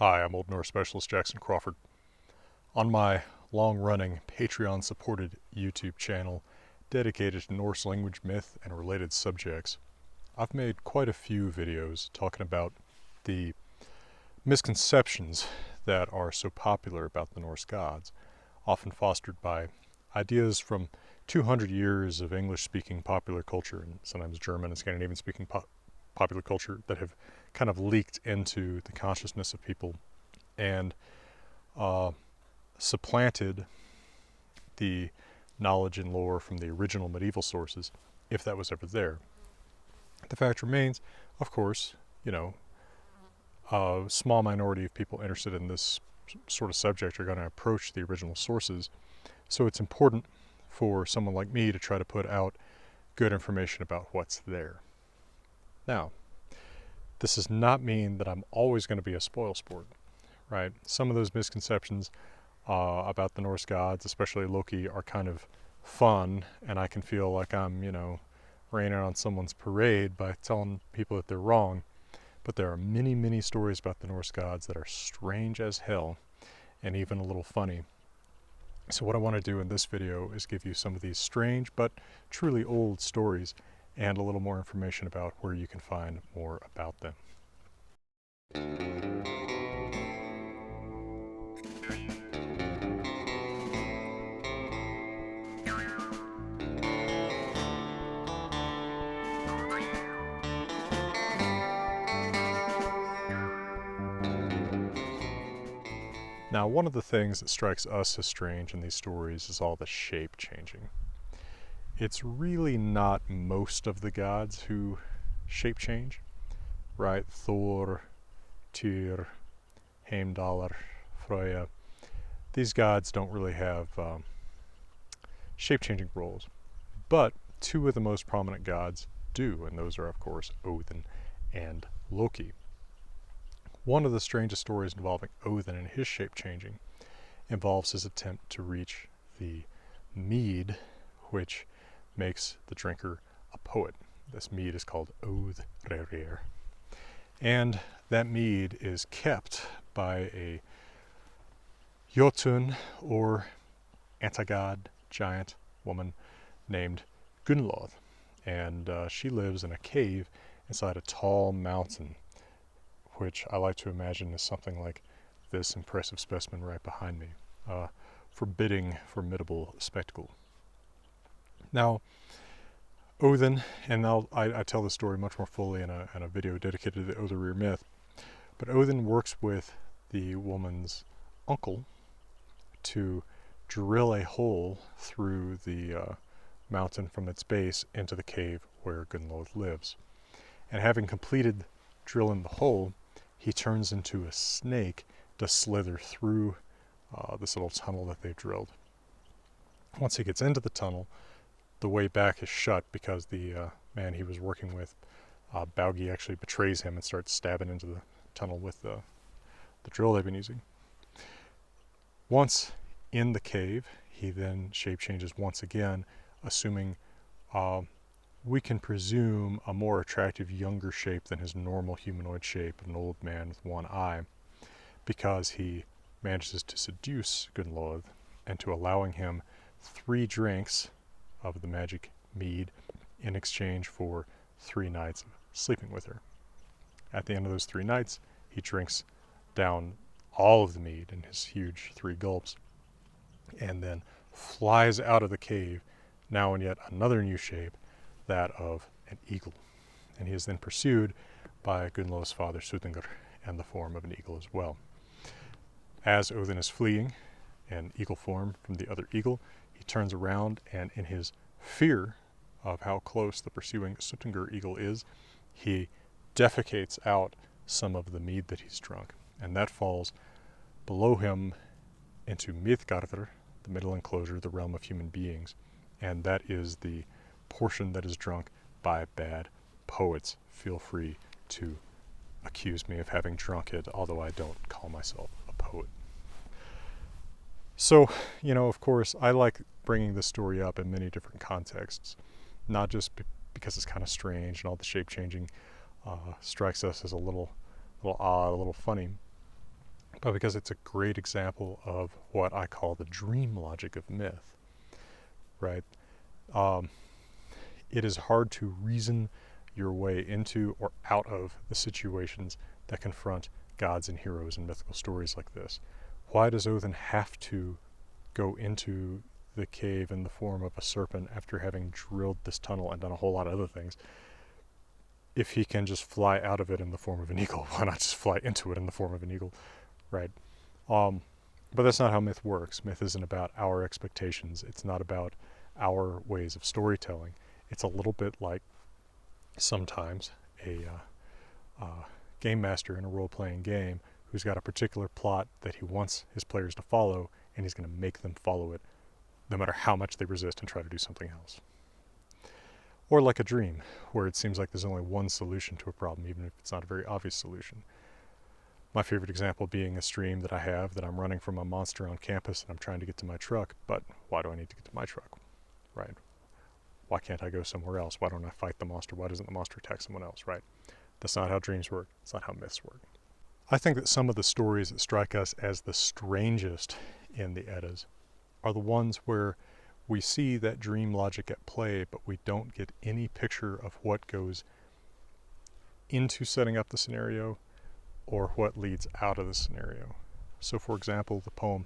Hi, I'm Old Norse Specialist Jackson Crawford. On my long-running Patreon-supported YouTube channel dedicated to Norse language, myth, and related subjects, I've made quite a few videos talking about the misconceptions that are so popular about the Norse gods, often fostered by ideas from 200 years of English-speaking popular culture and sometimes German and Scandinavian-speaking popular culture that have kind of leaked into the consciousness of people and supplanted the knowledge and lore from the original medieval sources, if that was ever there. The fact remains, of course, a small minority of people interested in this sort of subject are going to approach the original sources, so it's important for someone like me to try to put out good information about what's there. Now, this does not mean that I'm always going to be a spoilsport, right? Some of those misconceptions about the Norse gods, especially Loki, are kind of fun, and I can feel like I'm, raining on someone's parade by telling people that they're wrong. But there are many, many stories about the Norse gods that are strange as hell and even a little funny. So what I want to do in this video is give you some of these strange but truly old stories and a little more information about where you can find more about them. Now, one of the things that strikes us as strange in these stories is all the shape changing. It's really not most of the gods who shape change, right? Thor, Tyr, Heimdallr, Freyja. These gods don't really have shape-changing roles, but two of the most prominent gods do, and those are, of course, Odin and Loki. One of the strangest stories involving Odin and his shape-changing involves his attempt to reach the Mead, which makes the drinker a poet. This mead is called Odrerir. And that mead is kept by a Jotun, or anti-god giant woman named Gunnlod. And she lives in a cave inside a tall mountain, which I like to imagine is something like this impressive specimen right behind me. Forbidding, formidable spectacle. Now, Odin, and I tell this story much more fully in a video dedicated to the Odrerir myth, but Odin works with the woman's uncle to drill a hole through the mountain from its base into the cave where Gunnlod lives. And having completed drilling the hole, he turns into a snake to slither through this little tunnel that they've drilled. Once he gets into the tunnel, the way back is shut because the man he was working with, Baugi, actually betrays him and starts stabbing into the tunnel with the drill they've been using. Once in the cave, he then shape changes once again, assuming we can presume a more attractive younger shape than his normal humanoid shape of an old man with one eye, because he manages to seduce Gunnlod into allowing him 3 drinks of the magic mead in exchange for 3 nights of sleeping with her. At the end of those 3 nights, he drinks down all of the mead in his huge 3 gulps, and then flies out of the cave, now in yet another new shape, that of an eagle. And he is then pursued by Gunnlod's father Suttungr in the form of an eagle as well. As Odin is fleeing in eagle form from the other eagle, he turns around, and in his fear of how close the pursuing Suttungr eagle is, he defecates out some of the mead that he's drunk, and that falls below him into Midgardr, the middle enclosure, the realm of human beings, and that is the portion that is drunk by bad poets. Feel free to accuse me of having drunk it, although I don't call myself a poet. So, of course, I like bringing this story up in many different contexts, not just because it's kind of strange and all the shape changing strikes us as a little odd, a little funny, but because it's a great example of what I call the dream logic of myth, right? Um, it is hard to reason your way into or out of the situations that confront gods and heroes in mythical stories like this. Why does Odin have to go into the cave in the form of a serpent after having drilled this tunnel and done a whole lot of other things? If he can just fly out of it in the form of an eagle, why not just fly into it in the form of an eagle, right? But that's not how myth works. Myth isn't about our expectations. It's not about our ways of storytelling. It's a little bit like sometimes a game master in a role-playing game who's got a particular plot that he wants his players to follow, and he's going to make them follow it no matter how much they resist and try to do something else. Or like a dream, where it seems like there's only one solution to a problem, even if it's not a very obvious solution. My favorite example being a stream that I have that I'm running from a monster on campus and I'm trying to get to my truck, but why do I need to get to my truck, right? Why can't I go somewhere else? Why don't I fight the monster? Why doesn't the monster attack someone else, right? That's not how dreams work. It's not how myths work. I think that some of the stories that strike us as the strangest in the Eddas are the ones where we see that dream logic at play, but we don't get any picture of what goes into setting up the scenario or what leads out of the scenario. So for example, the poem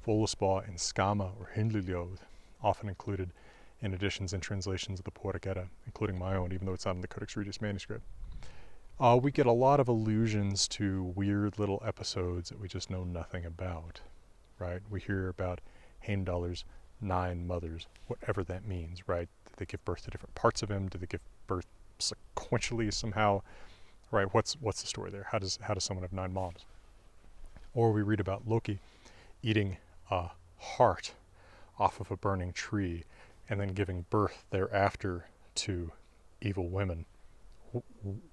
Voluspa in Skama or Hyndluljóð, often included in editions and translations of the Poetic Edda, including my own, even though it's not in the Codex Regius manuscript. We get a lot of allusions to weird little episodes that we just know nothing about, right? We hear about Heimdallr's 9 mothers, whatever that means, right? Did they give birth to different parts of him? Did they give birth sequentially somehow? Right? What's the story there? How does someone have 9 moms? Or we read about Loki eating a heart off of a burning tree and then giving birth thereafter to evil women.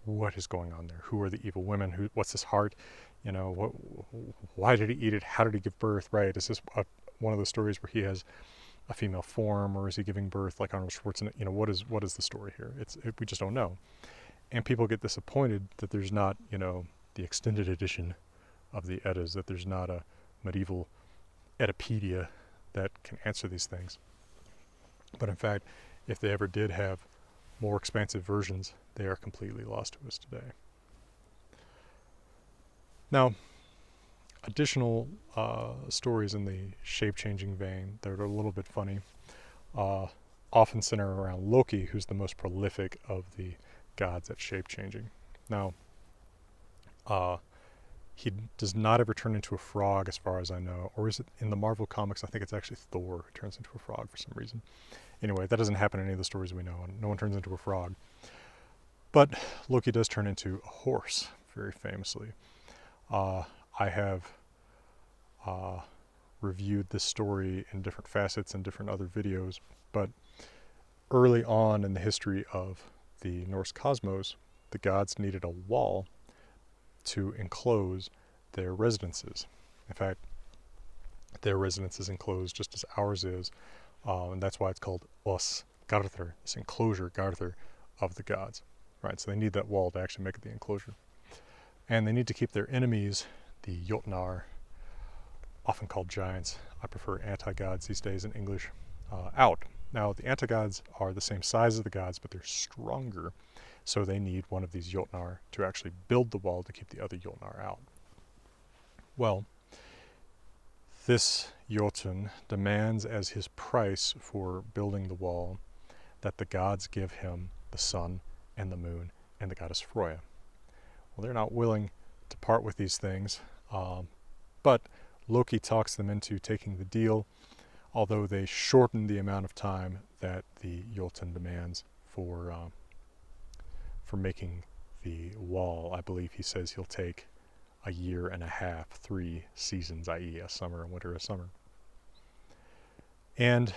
What is going on there? Who are the evil women? What's this heart? You know, why did he eat it? How did he give birth? Right? Is this one of those stories where he has a female form, or is he giving birth like Arnold Schwarzenegger? You know, what is the story here? We just don't know, and people get disappointed that there's not, you know, the extended edition of the Eddas, that there's not a medieval Edipedia that can answer these things. But in fact, if they ever did have more expansive versions, they are completely lost to us today. Now, additional stories in the shape-changing vein that are a little bit funny often center around Loki, who's the most prolific of the gods at shape-changing. Now, he does not ever turn into a frog as far as I know, or is it in the Marvel comics? I think it's actually Thor who turns into a frog for some reason. Anyway, that doesn't happen in any of the stories we know, and no one turns into a frog. But Loki does turn into a horse, very famously. I have reviewed this story in different facets and different other videos, but early on in the history of the Norse cosmos, the gods needed a wall to enclose their residences. In fact, their residence is enclosed just as ours is, and that's why it's called Os Garðr, this enclosure, Garðr, of the gods. Right, so they need that wall to actually make it the enclosure. And they need to keep their enemies, the Jotnar, often called giants, I prefer anti-gods these days in English, out. Now, the anti-gods are the same size as the gods, but they're stronger, so they need one of these Jotnar to actually build the wall to keep the other Jotnar out. Well, this Jotun demands as his price for building the wall that the gods give him the sun and the moon and the goddess Freya. Well, they're not willing to part with these things, but Loki talks them into taking the deal, although they shorten the amount of time that the Jotun demands for making the wall. I believe he says he'll take a year and a half, 3 seasons, i.e. a summer, a winter, a summer. And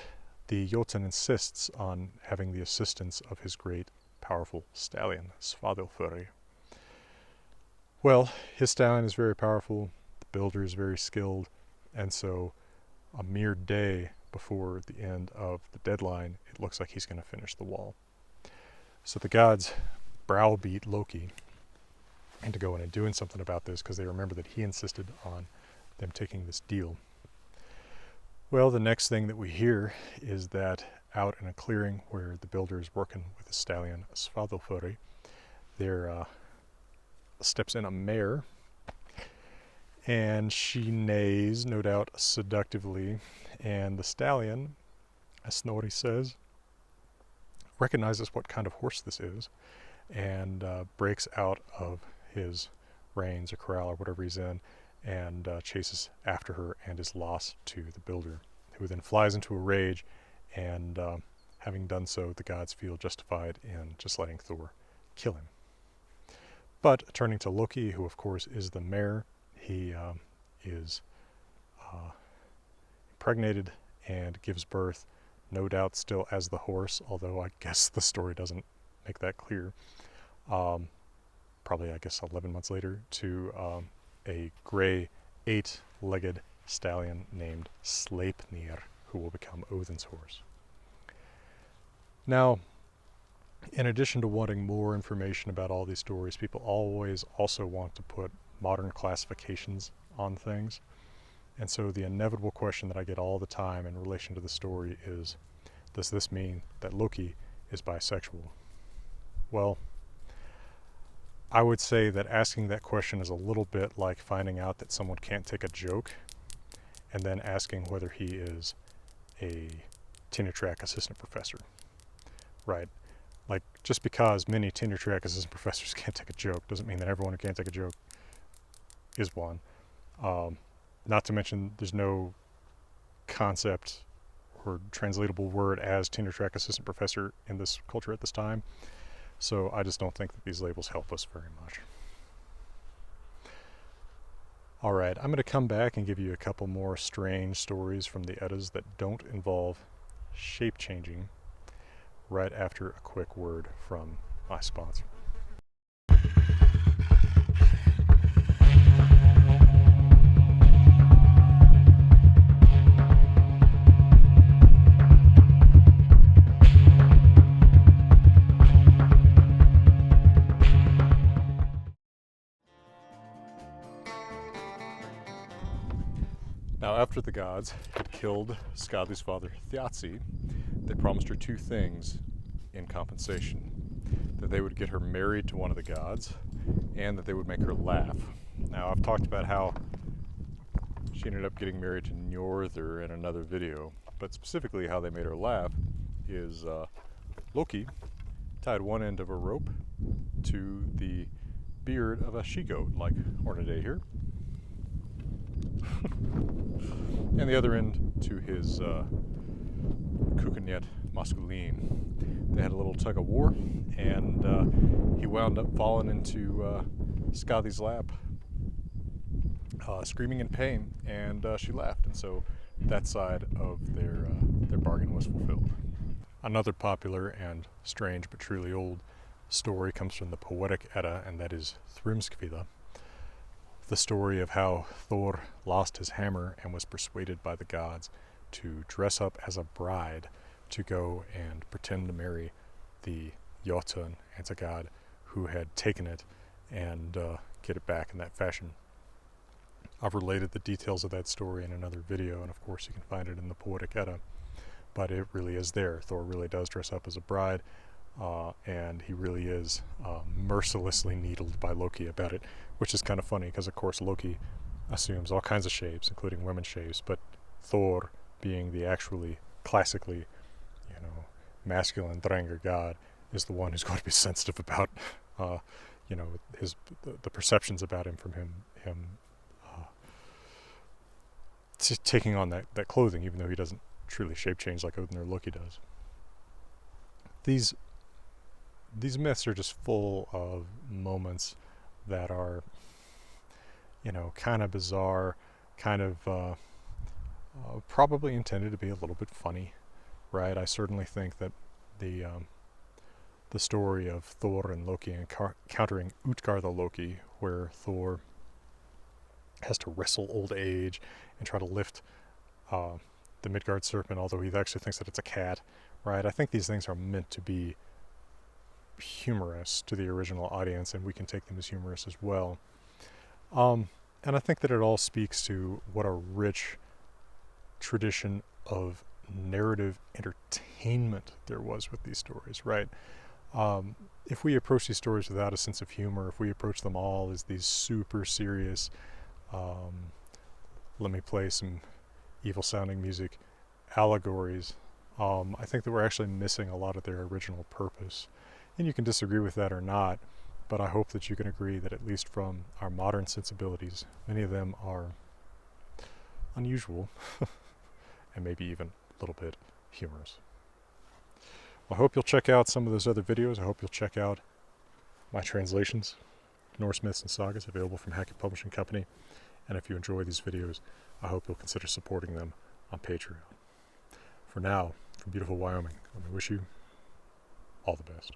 the Jotun insists on having the assistance of his great powerful stallion, Svadilfuri. Well, his stallion is very powerful, the builder is very skilled, and so a mere day before the end of the deadline, it looks like he's going to finish the wall. So the gods browbeat Loki and to go in and doing something about this because they remember that he insisted on them taking this deal. Well, the next thing that we hear is that out in a clearing where the builder is working with the stallion Svadilfuri, there steps in a mare, and she neighs, no doubt seductively, and the stallion, as Snorri says, recognizes what kind of horse this is and breaks out of his reins or corral or whatever he's in and chases after her and is lost to the builder, who then flies into a rage, and having done so, the gods feel justified in just letting Thor kill him. But turning to Loki, who of course is the mare, he is impregnated and gives birth, no doubt still as the horse, although I guess the story doesn't make that clear. Probably, I guess, 11 months later, to a gray 8-legged stallion named Sleipnir, who will become Odin's horse. Now, in addition to wanting more information about all these stories, people always also want to put modern classifications on things. And so the inevitable question that I get all the time in relation to the story is, does this mean that Loki is bisexual? Well, I would say that asking that question is a little bit like finding out that someone can't take a joke and then asking whether he is a tenure track assistant professor, right? Like, just because many tenure track assistant professors can't take a joke doesn't mean that everyone who can't take a joke is one. Not to mention, there's no concept or translatable word as tenure track assistant professor in this culture at this time. So I just don't think that these labels help us very much. All right, I'm going to come back and give you a couple more strange stories from the Eddas that don't involve shape changing right after a quick word from my sponsor. Now, after the gods had killed Skadi's father Thjatsi, they promised her two things in compensation: that they would get her married to one of the gods, and that they would make her laugh. Now, I've talked about how she ended up getting married to Njordur in another video, but specifically how they made her laugh is Loki tied one end of a rope to the beard of a she-goat, like Hornaday here, and the other end to his Kukunyet masculine. They had a little tug of war, and he wound up falling into Skadi's lap, screaming in pain, and she laughed, and so that side of their bargain was fulfilled. Another popular and strange but truly old story comes from the poetic Edda, and that is Thrymskvida, the story of how Thor lost his hammer and was persuaded by the gods to dress up as a bride to go and pretend to marry the Jotun, and a god who had taken it, and get it back in that fashion. I've related the details of that story in another video, and of course you can find it in the Poetic Edda, but it really is there. Thor really does dress up as a bride, and he really is mercilessly needled by Loki about it, which is kind of funny because of course Loki assumes all kinds of shapes, including women's shapes, but Thor, being the actually classically, masculine Drangr god, is the one who's going to be sensitive about the perceptions about him from him taking on that clothing, even though he doesn't truly shape change like Odin or Loki does. These myths are just full of moments that are, kind of bizarre, kind of probably intended to be a little bit funny, right? I certainly think that the story of Thor and Loki encountering Utgard the Loki, where Thor has to wrestle old age and try to lift the Midgard serpent, although he actually thinks that it's a cat, right? I think these things are meant to be, humorous to the original audience, and we can take them as humorous as well. And I think that it all speaks to what a rich tradition of narrative entertainment there was with these stories, right? If we approach these stories without a sense of humor, if we approach them all as these super serious, let me play some evil sounding music, allegories, I think that we're actually missing a lot of their original purpose. And you can disagree with that or not, but I hope that you can agree that at least from our modern sensibilities, many of them are unusual and maybe even a little bit humorous. Well, I hope you'll check out some of those other videos. I hope you'll check out my translations of Norse myths and sagas available from Hackett Publishing Company. And if you enjoy these videos, I hope you'll consider supporting them on Patreon. For now, from beautiful Wyoming, let me wish you all the best.